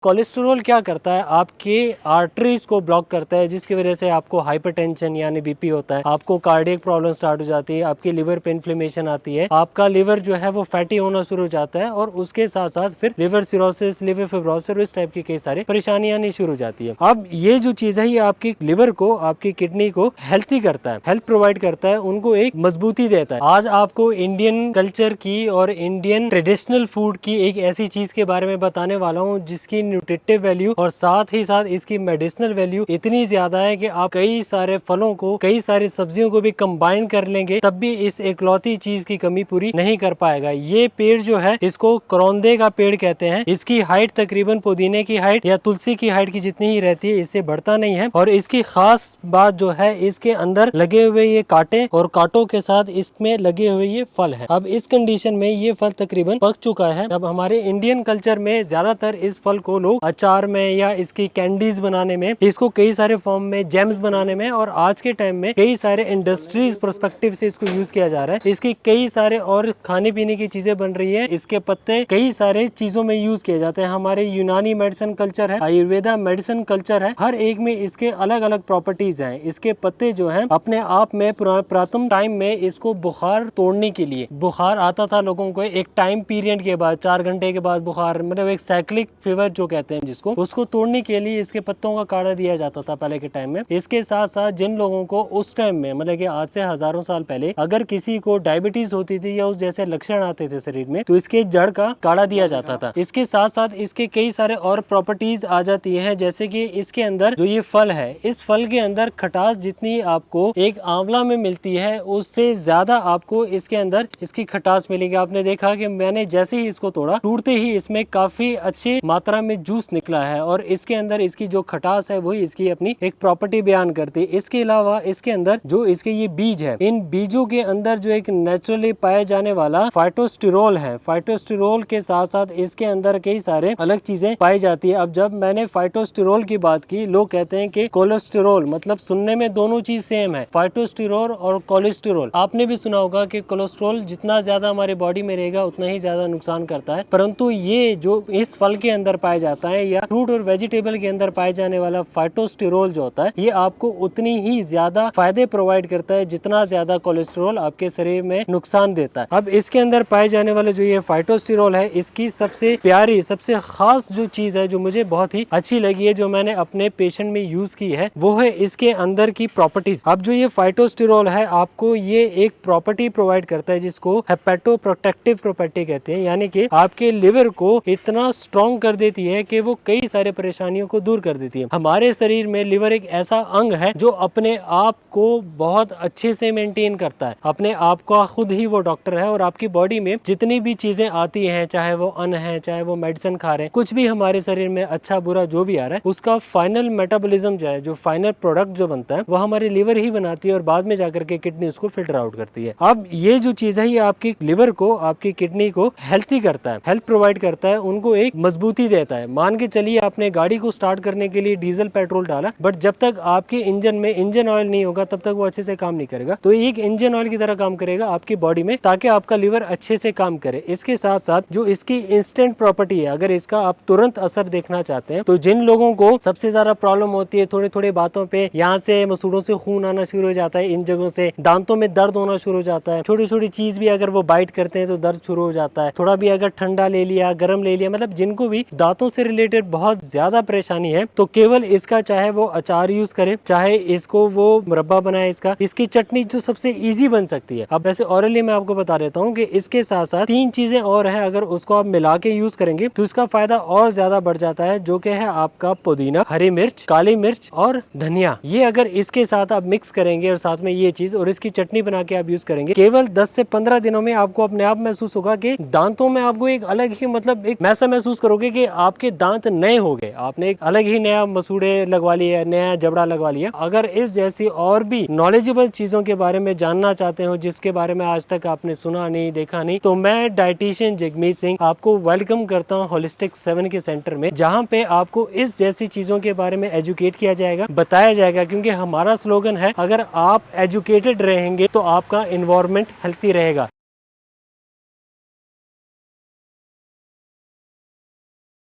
Cholesterol क्या करता है, आपके आर्टरीज को ब्लॉक करता है, जिसकी वजह से आपको हाइपरटेंशन यानी बीपी होता है, आपको कार्डियक प्रॉब्लम स्टार्ट हो जाती है, आपकी लिवर पे इन्फ्लेमेशन आती है, आपका लिवर जो है वो फैटी होना शुरू हो जाता है और उसके साथ साथ फिर लिवर सिरोसिस, लिवर फिब्रोसिस, इस टाइप की कई सारी परेशानियां आनी शुरू हो जाती है। अब ये जो चीज है ये आपकी लिवर को, आपकी किडनी को हेल्थी करता है, हेल्थ प्रोवाइड करता है, उनको एक मजबूती देता है। आज आपको इंडियन कल्चर की और इंडियन ट्रेडिशनल फूड की एक ऐसी चीज के बारे में बताने वाला हूँ जिसकी न्यूट्रिटिव वैल्यू और साथ ही साथ इसकी मेडिसिनल वैल्यू इतनी ज्यादा है कि आप कई सारे फलों को, कई सारी सब्जियों को भी कंबाइन कर लेंगे तब भी इस एकलौती चीज की कमी पूरी नहीं कर पाएगा। ये पेड़ जो है इसको करौंदे का पेड़ कहते हैं। इसकी हाइट तकरीबन पुदीने की हाइट या तुलसी की हाइट की जितनी ही रहती है, इससे बढ़ता नहीं है। और इसकी खास बात जो है इसके अंदर लगे हुए ये कांटे और कांटों के साथ इसमें लगे हुए ये फल है। अब इस कंडीशन में ये फल तकरीबन पक चुका है। अब हमारे इंडियन कल्चर में ज्यादातर इस फल को लोग अचार में या इसकी कैंडीज बनाने में, इसको कई सारे फॉर्म में जैम्स बनाने में और आज के टाइम में कई सारे इंडस्ट्रीज पर्सपेक्टिव से इसको यूज किया जा रहा है। इसकी कई सारे और खाने पीने की चीजें बन रही है। इसके पत्ते कई सारे चीजों में यूज किए जाते हैं। हमारे यूनानी मेडिसिन कल्चर है, आयुर्वेदा मेडिसिन कल्चर है, हर एक में इसके अलग अलग प्रॉपर्टीज हैं। इसके पत्ते जो हैं अपने आप में प्रातम टाइम में इसको बुखार तोड़ने के लिए, बुखार आता था लोगों को एक टाइम पीरियड के बाद, 4 घंटे के बाद बुखार, मतलब एक साइक्लिक फीवर जो कहते हैं जिसको, उसको तोड़ने के लिए इसके पत्तों का काढ़ा दिया जाता था पहले के टाइम में। इसके साथ साथ जिन लोगों को उस टाइम में, मतलब कि आज से हजारों साल पहले, अगर किसी को डायबिटीज होती थी या उस जैसे लक्षण आते थे शरीर में, तो इसके जड़ का काढ़ा दिया जाता था। इसके साथ साथ इसके कई सारे और प्रॉपर्टीज आ जाती है, जैसे कि इसके अंदर जो ये फल है, इस फल के अंदर खटास जितनी आपको एक आंवला में मिलती है उससे ज्यादा आपको इसके अंदर इसकी खटास मिलेगी। आपने देखा कि मैंने जैसे ही इसको तोड़ा, टूटते ही इसमें काफी अच्छी मात्रा में जूस निकला है और इसके अंदर इसकी जो खटास है वही इसकी अपनी एक प्रॉपर्टी बयान करती है। इसके अलावा इसके अंदर जो इसके ये बीज है, इन बीजों के अंदर जो एक नेचुरली पाए जाने वाला फाइटोस्टेरोल है, फाइटोस्टेरोल के साथ साथ इसके अंदर कई सारे अलग चीजें पाई जाती है। अब जब मैंने फाइटोस्टेरोल की बात की, लोग कहते हैं कि कोलेस्टेरोल, मतलब सुनने में दोनों चीज सेम है, फाइटोस्टेरोल और कोलेस्टेरोल। आपने भी सुना होगा कि कोलेस्ट्रॉल जितना ज्यादा हमारे बॉडी में रहेगा उतना ही ज्यादा नुकसान करता है, परंतु ये जो इस फल के अंदर पाया जाता है या फ्रूट और वेजिटेबल के अंदर पाए जाने वाला फाइटोस्टेरोल जो होता है, ये आपको उतनी ही ज्यादा फायदे प्रोवाइड करता है जितना ज्यादा कोलेस्ट्रॉल आपके शरीर में नुकसान देता है। अब इसके अंदर पाए जाने वाले जो ये फाइटोस्टेरोल है, इसकी सबसे प्यारी, सबसे खास जो चीज है जो मुझे बहुत ही अच्छी लगी है, जो मैंने अपने पेशेंट में यूज की है, वो है इसके अंदर की प्रॉपर्टीज। अब जो ये फाइटोस्टेरोल है आपको ये एक प्रॉपर्टी प्रोवाइड करता है जिसको हेपेटोप्रोटेक्टिव प्रॉपर्टी कहते हैं, यानी कि आपके लिवर को इतना स्ट्रॉन्ग कर देती है कि वो कई सारे परेशानियों को दूर कर देती है। हमारे शरीर में लिवर एक ऐसा अंग है जो अपने आप को बहुत अच्छे से मेंटेन करता है, अपने आप का खुद ही वो डॉक्टर है। और आपकी बॉडी में जितनी भी चीजें आती हैं, चाहे वो अन्न है, चाहे वो मेडिसिन खा रहे हैं, कुछ भी हमारे शरीर में अच्छा बुरा जो भी आ रहा है, उसका फाइनल मेटाबॉलिज्म जो है, जो फाइनल प्रोडक्ट जो बनता है, वो हमारे लिवर ही बनाती है और बाद में जाकर के किडनी उसको फिल्टर आउट करती है। अब ये जो चीज है ये आपकी लिवर को, आपकी किडनी को हेल्थी करता है, हेल्थ प्रोवाइड करता है, उनको एक मजबूती देता है। मान के चलिए आपने गाड़ी को स्टार्ट करने के लिए डीजल पेट्रोल डाला, बट जब तक आपके इंजन में इंजन ऑयल नहीं होगा तब तक वो अच्छे से काम नहीं करेगा। तो एक इंजन ऑयल की तरह काम करेगा आपकी बॉडी में, ताकि आपका लिवर अच्छे से काम करे। इसके साथ साथ जो इसकी इंस्टेंट प्रॉपर्टी है, अगर इसका आप तुरंत असर देखना चाहते हैं, तो जिन लोगों को सबसे ज्यादा प्रॉब्लम होती है, थोड़े थोड़े बातों पे यहाँ से मसूड़ों से खून आना शुरू हो जाता है, इन जगहों से दांतों में दर्द होना शुरू हो जाता है, छोटी छोटी चीज भी अगर वो बाइट करते हैं तो दर्द शुरू हो जाता है, थोड़ा भी अगर ठंडा ले लिया, गर्म ले लिया, मतलब जिनको भी दांतों से रिलेटेड बहुत ज्यादा परेशानी है, तो केवल इसका चाहे वो अचार यूज करे, चाहे इसको वो मुरब्बा बनाए, इसकी चटनी जो सबसे इजी बन सकती है। अब वैसे ऑरली मैं आपको बता देता हूँ कि इसके साथ साथ 3 चीजें और हैं, अगर उसको आप मिला के यूज करेंगे तो इसका फायदा और ज्यादा बढ़ जाता है, जो कि है आपका पुदीना, हरी मिर्च, काली मिर्च और धनिया। ये अगर इसके साथ आप मिक्स करेंगे और साथ में ये चीज और इसकी चटनी बना के आप यूज करेंगे, केवल 10 से 15 दिनों में आपको अपने आप महसूस होगा कि दांतों में आपको एक अलग ही, मतलब एक ऐसा महसूस करोगे कि आपके दांत नए हो गए, आपने एक अलग ही नया मसूड़े लगवा लिए, नया जबड़ा लगवा लिया। अगर इस जैसी और भी नॉलेजेबल चीजों के बारे में जानना चाहते हो जिसके बारे में आज तक आपने सुना नहीं, देखा नहीं, तो मैं डाइटिशियन जगमीत सिंह आपको वेलकम करता हूँ होलिस्टिक 7 के सेंटर में, जहाँ पे आपको इस जैसी चीजों के बारे में एजुकेट किया जाएगा, बताया जाएगा। क्योंकि हमारा स्लोगन है, अगर आप एजुकेटेड रहेंगे तो आपका एनवायरनमेंट हेल्थी रहेगा।